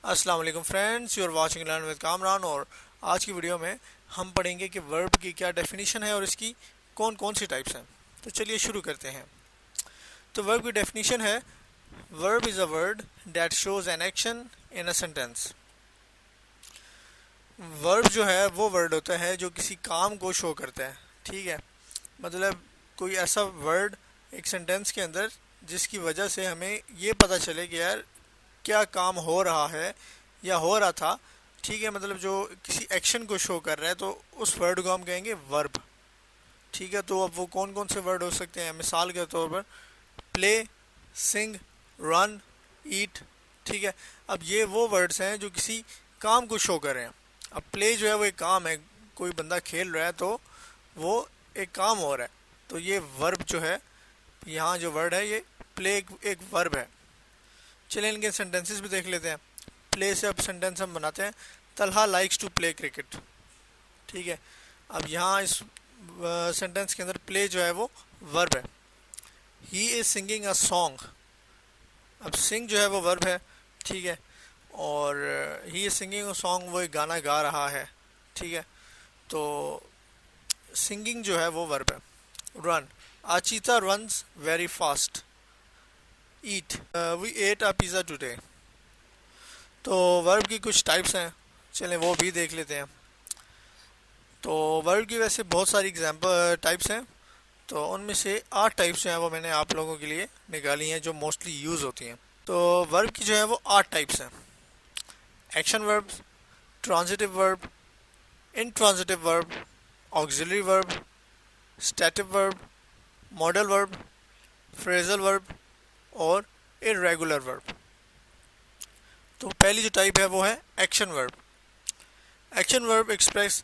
अस्सलाम वालेकुम friends, you are watching learn with Kamran. और आज की वीडियो में हम पढ़ेंगे कि वर्ब की क्या डेफिनेशन है और इसकी कौन कौन सी टाइप्स हैं। तो चलिए शुरू करते हैं। तो वर्ब की डेफिनेशन है, verb is a word that shows an action in a sentence. Verb जो है वो वर्ड होता है जो किसी काम को शो करता है। ठीक है, मतलब कोई ऐसा वर्ड एक सेंटेंस के अंदर जिसकी वजह से हमें ये पता चले कि यार क्या काम हो रहा है या हो रहा था। ठीक है, मतलब जो किसी एक्शन को शो कर रहा है, तो उस वर्ड को हम कहेंगे वर्ब। ठीक है, तो अब वो कौन कौन से वर्ड हो सकते हैं? मिसाल के तौर पर प्ले, सिंग, रन, ईट। ठीक है, अब ये वो वर्ड्स हैं जो किसी काम को शो कर रहे हैं। अब प्ले जो है वो एक काम है, कोई बंदा खेल रहा है तो वो एक काम हो रहा है, तो ये वर्ब जो है, यहाँ जो वर्ड है ये प्ले एक वर्ब है। चलिए इनके सेंटेंसेस भी देख लेते हैं। प्ले से अब सेंटेंस हम बनाते हैं, Talha likes to play cricket. ठीक है, अब यहाँ इस सेंटेंस के अंदर प्ले जो है वो वर्ब है। He is singing a song. अब सिंग जो है वो वर्ब है। ठीक है, और he is singing a song, वो एक गाना गा रहा है। ठीक है, तो सिंगिंग जो है वो वर्ब है। Run, Achita runs very fast. Eat, we ate a pizza today. तो वर्ब की कुछ टाइप्स हैं, चलें वो भी देख लेते हैं। तो वर्ब की वैसे बहुत सारी एग्जाम्पल टाइप्स हैं, तो उनमें से 8 टाइप्स हैं वो मैंने आप लोगों के लिए निकाली हैं जो मोस्टली यूज़ होती हैं। तो वर्ब की जो है वो 8 टाइप्स हैं। Action verb, transitive verb, intransitive verb, auxiliary verb, स्टैटिव verb, modal verb, phrasal verb और इर्रेगुलर वर्ब। तो पहली जो टाइप है वो है action verb. Action verb express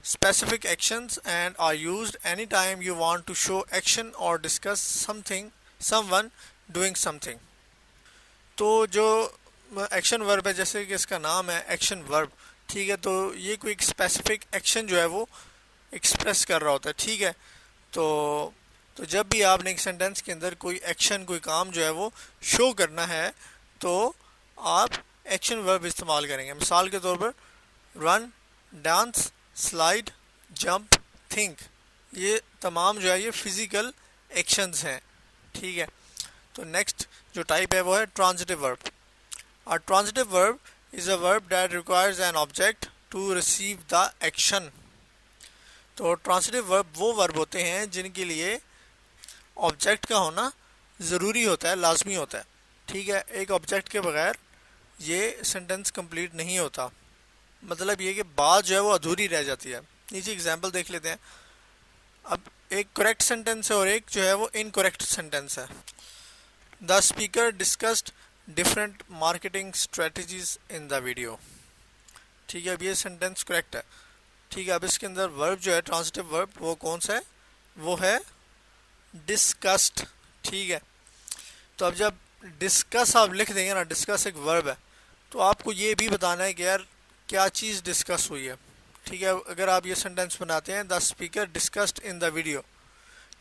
specific actions and are used anytime you want to show action or discuss something, someone doing something। तो जो action verb है, जैसे कि इसका नाम है एक्शन वर्ब, ठीक है, तो ये कोई एक स्पेसिफिक एक्शन जो है वो एक्सप्रेस कर रहा होता है। ठीक है, तो जब भी आपने एक सेंटेंस के अंदर कोई एक्शन, कोई काम जो है वो शो करना है, तो आप एक्शन वर्ब इस्तेमाल करेंगे। मिसाल के तौर पर run, dance, slide, jump, think, ये तमाम जो है ये फिजिकल एक्शंस हैं। ठीक है, तो नेक्स्ट जो टाइप है वो है transitive verb. A transitive verb is a verb that requires an object to receive the action. तो ट्रांजिटिव वर्ब वो वर्ब होते हैं जिनके लिए ऑब्जेक्ट का होना ज़रूरी होता है, लाजमी होता है। ठीक है, एक ऑब्जेक्ट के बगैर ये सेंटेंस कंप्लीट नहीं होता। मतलब ये कि बात जो है वो अधूरी रह जाती है। नीचे एग्जांपल देख लेते हैं। अब एक करेक्ट सेंटेंस है और एक जो है वो इनकरेक्ट सेंटेंस है। The speaker discussed different marketing strategies in the video. ठीक है, अब ये सेंटेंस करेक्ट है। ठीक है, अब इसके अंदर वर्ब जो है ट्रांजिटिव वर्ब वो कौन सा है? वो है डिस्कस्ड। ठीक है, तो अब जब डिस्कस आप लिख देंगे ना, डिस्कस एक वर्ब है, तो आपको ये भी बताना है कि यार क्या चीज़ डिस्कस हुई है। ठीक है, अगर आप ये सेंटेंस बनाते हैं the speaker discussed in the video,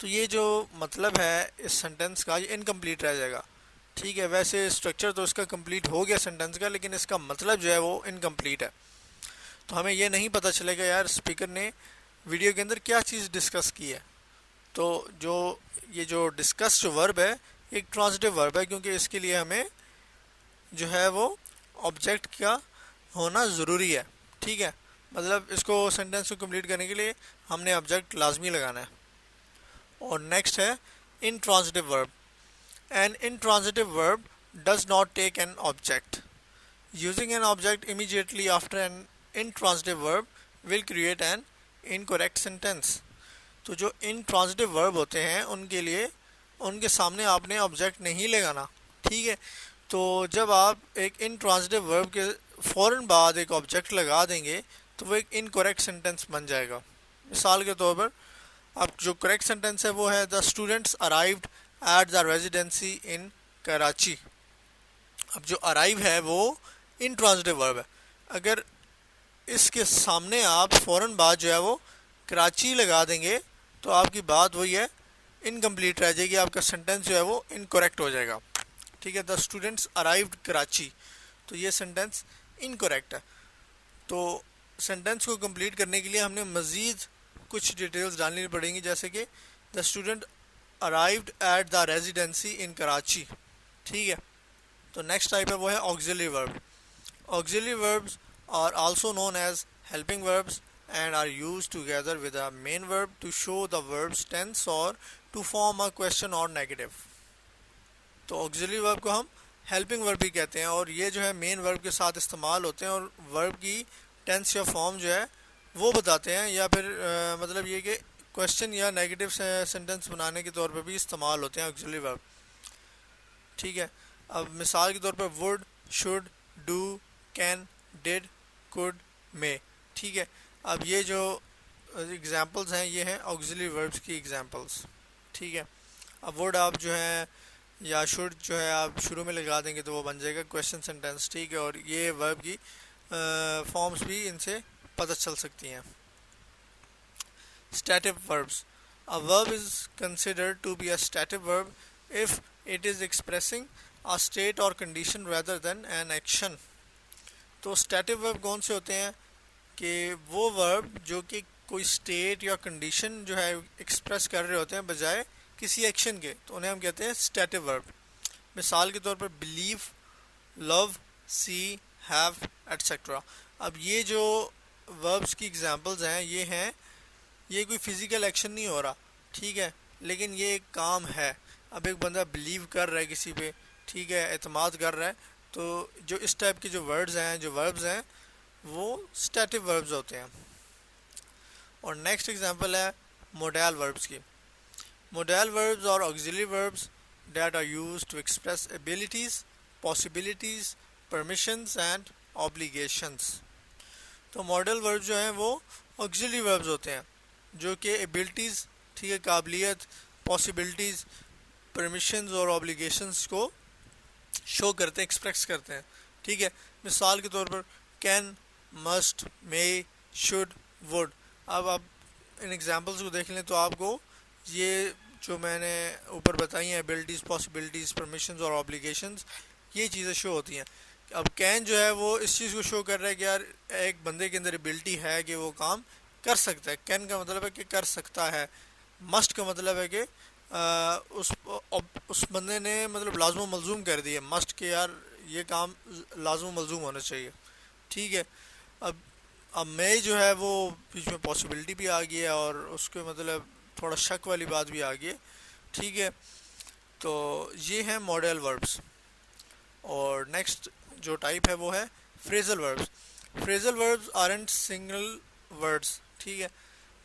तो ये जो मतलब है इस सेंटेंस का, ये इनकम्प्लीट रह जाएगा। ठीक है, वैसे स्ट्रक्चर तो इसका कंप्लीट हो गया सेंटेंस का, लेकिन इसका मतलब जो है वो इनकम्प्लीट है। तो हमें ये नहीं पता चलेगा यार स्पीकर ने वीडियो के अंदर क्या चीज़ डिस्कस की है। तो ये जो डिस्कस जो वर्ब है एक ट्रांजिटिव वर्ब है, क्योंकि इसके लिए हमें जो है वो ऑब्जेक्ट का होना ज़रूरी है। ठीक है, मतलब इसको सेंटेंस को कंप्लीट करने के लिए हमने ऑब्जेक्ट लाजमी लगाना है। और नेक्स्ट है intransitive verb. An intransitive verb does not take an object. Using an object immediately after an intransitive verb will create an incorrect sentence. तो जो इनट्रांजिटिव वर्ब होते हैं उनके लिए उनके सामने आपने ऑब्जेक्ट नहीं लगाना। ठीक है, तो जब आप एक इनट्रांजिटिव वर्ब के फ़ौरन बाद एक ऑब्जेक्ट लगा देंगे तो वो एक इनकरेक्ट सेंटेंस बन जाएगा। मिसाल के तौर पर अब जो करेक्ट सेंटेंस है वो है the students arrived at the residency in Karachi. अब जो अराइव है वो इनट्रांजिटिव वर्ब है। अगर इसके सामने आप फ़ौरन बाद जो है वो कराची लगा देंगे तो आपकी बात वही है, इनकम्प्लीट रह जाएगी, आपका सेंटेंस जो है वो इनकरेक्ट हो जाएगा। ठीक है, द स्टूडेंट्स अराइव्ड कराची, तो ये सेंटेंस इनकरेक्ट है। तो सेंटेंस को कंप्लीट करने के लिए हमने मज़ीद कुछ डिटेल्स डालनी पड़ेंगी, जैसे कि the student arrived at the residency in Karachi. ठीक है। तो नेक्स्ट टाइप है वो है auxiliary verb. Auxiliary verbs are also known as helping verbs and are used together with a main verb to show the verb's tense or to form a question or negative। तो auxiliary verb को हम helping verb भी कहते हैं और ये जो है मेन वर्ब के साथ इस्तेमाल होते हैं और वर्ब की टेंस या फॉर्म जो है वो बताते हैं, या फिर मतलब ये कि क्वेश्चन या नेगेटिव सेंटेंस बनाने के तौर पर भी इस्तेमाल होते हैं ऑक्सिलरी वर्ब। ठीक है। अब मिसाल के तौर पर would, should, do, can, did, could, may. ठीक है। अब ये जो एग्जांपल्स हैं ये हैं ऑक्सिलरी वर्ब्स की एग्जांपल्स। ठीक है। अब वुड आप जो है या शुड जो है आप शुरू में लगा देंगे तो वो बन जाएगा क्वेश्चन सेंटेंस। ठीक है। और ये वर्ब की फॉर्म्स भी इनसे पता चल सकती हैं। Static verbs. A verb is considered to be a static verb if it is expressing a state or condition rather than an action. तो स्टैटिक वर्ब कौन से होते हैं कि वो वर्ब जो कि कोई स्टेट या कंडीशन जो है एक्सप्रेस कर रहे होते हैं बजाय किसी एक्शन के, तो उन्हें हम कहते हैं स्टैटिक वर्ब। मिसाल के तौर पर believe, love, see, have, etcetera. अब ये जो वर्ब्स की एग्जांपल्स हैं ये कोई फिजिकल एक्शन नहीं हो रहा। ठीक है। लेकिन ये एक काम है। अब एक बंदा बिलीव कर रहा है किसी पे, ठीक है, एतमाद कर रहा है, तो जो इस टाइप के जो वर्ड्स हैं, जो वर्ब्स हैं, वो स्टैटिक वर्ब्स होते हैं। और नेक्स्ट एग्जांपल है मोडाल वर्ब्स की। मोडाल वर्ब्स और auxiliary verbs that are used to express abilities, possibilities, permissions and obligations. तो मॉडल वर्ब जो हैं वो ऑक्सिलरी वर्ब्स होते हैं जो कि एबिलिटीज़, ठीक है, काबिलियत, पॉसिबिलिटीज़, परमिशंस और ऑब्लिगेशंस को शो करते हैं, एक्सप्रेस करते हैं। ठीक है। मिसाल के तौर पर can, must, may, should, would. अब आप इन एग्जांपल्स को देख लें तो आपको ये जो मैंने ऊपर बताई हैं एबिलिटीज़, पॉसिबिलिटीज़, परमिशंस और ऑब्लिगेशंस, ये चीज़ें शो होती हैं। अब कैन जो है वो इस चीज़ को शो कर रहा है कि यार एक बंदे के अंदर एबिलिटी है कि वो काम कर सकता है। कैन का मतलब है कि कर सकता है। मस्ट का मतलब है कि उस बंदे ने मतलब लाज़िम मलज़ूम कर दिया मस्ट के यार ये काम लाज़िम मलज़ूम होना चाहिए। ठीक है। अब मैं जो है वो बीच में पॉसिबिलिटी भी आ गई है और उसके मतलब थोड़ा शक वाली बात भी आ गई है। ठीक है। तो ये हैं मॉडल वर्ब्स। और नेक्स्ट जो टाइप है वो है phrasal verbs. Phrasal verbs aren't single words. ठीक है।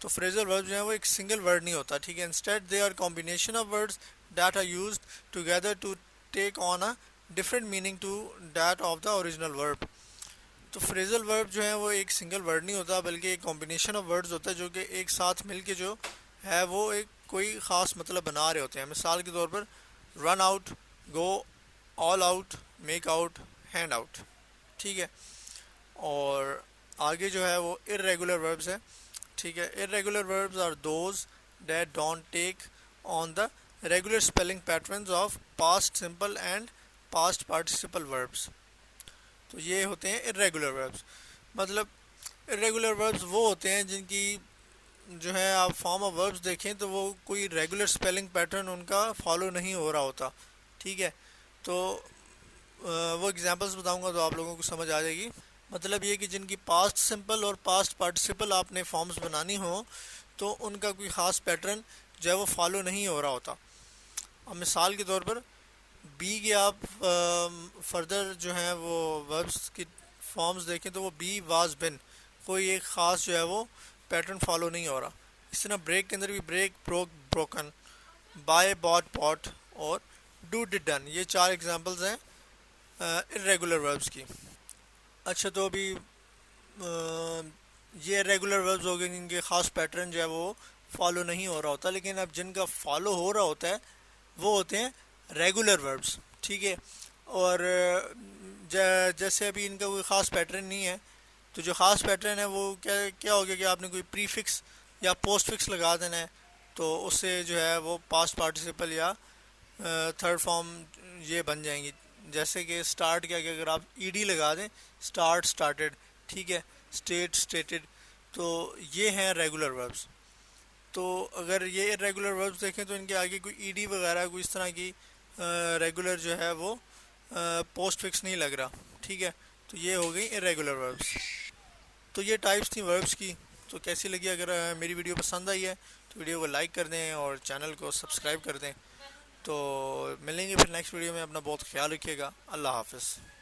तो फ्रेजल वर्ब जो है वो एक सिंगल वर्ड नहीं होता। ठीक है। Instead they are combination of words that are used together to take on a different meaning to that of the original verb. तो फ्रेजल वर्ब जो है वो एक सिंगल वर्ड नहीं होता बल्कि एक कॉम्बिनेशन ऑफ वर्ड्स होता है जो कि एक साथ मिलके जो है वो एक कोई ख़ास मतलब बना रहे होते हैं। मिसाल के तौर पर run out, go all out, make out, hand out. ठीक है। और आगे जो है वो इर्रेगुलर वर्ब्स है। ठीक है। Irregular verbs are those that don't take on the regular spelling patterns of past simple and past participle verbs। तो ये होते हैं इरेगुलर verbs। मतलब इरेगुलर verbs वो होते हैं जिनकी जो है आप फॉर्म ऑफ verbs देखें तो वो कोई रेगुलर स्पेलिंग पैटर्न उनका फॉलो नहीं हो रहा होता। ठीक है। तो वो एग्जांपल्स बताऊंगा तो आप लोगों को समझ आ जाएगी। मतलब ये कि जिनकी पास्ट सिंपल और पास्ट पार्टिसिपल आपने फॉर्म्स बनानी हो तो उनका कोई ख़ास पैटर्न जो है वो फॉलो नहीं हो रहा होता। अब मिसाल के तौर पर बी के आप फर्दर जो है वो वर्ब्स की फॉर्म्स देखें तो वो बी वाज बिन, कोई एक ख़ास जो है वो पैटर्न फॉलो नहीं हो रहा। इस तरह ब्रेक के अंदर भी break, broke, broken, buy, bought, bought और डू, डिड, डन। ये 4 एग्जांपल्स हैं इरेगुलर वर्ब्स की। अच्छा, तो अभी ये रेगुलर वर्ब्स हो गए जिनके ख़ास पैटर्न जो है वो फॉलो नहीं हो रहा होता, लेकिन अब जिनका फॉलो हो रहा होता है वो होते हैं रेगुलर वर्ब्स। ठीक है। और जैसे अभी इनका कोई ख़ास पैटर्न नहीं है तो जो ख़ास पैटर्न है वो क्या क्या हो गया कि आपने कोई प्रीफिक्स या पोस्ट फिक्स लगा देना है तो उससे जो है वो पास्ट पार्टिसिपल या थर्ड फॉर्म ये बन जाएंगी, जैसे कि स्टार्ट के आगे अगर आप ईडी लगा दें, स्टार्ट स्टार्टेड, ठीक है, स्टेट स्टेटेड, तो ये हैं रेगुलर वर्ब्स। तो अगर ये इरेगुलर वर्ब्स देखें तो इनके आगे कोई ईडी वगैरह कोई इस तरह की रेगुलर जो है वो पोस्ट फिक्स नहीं लग रहा, ठीक है। तो ये हो गई इरेगुलर वर्ब्स। तो ये टाइप्स थी वर्ब्स की। तो कैसी लगी? अगर मेरी वीडियो पसंद आई है तो वीडियो को लाइक कर दें और चैनल को सब्सक्राइब कर दें। तो मिलेंगे फिर नेक्स्ट वीडियो में। अपना बहुत ख्याल रखिएगा। अल्लाह हाफ़िज़।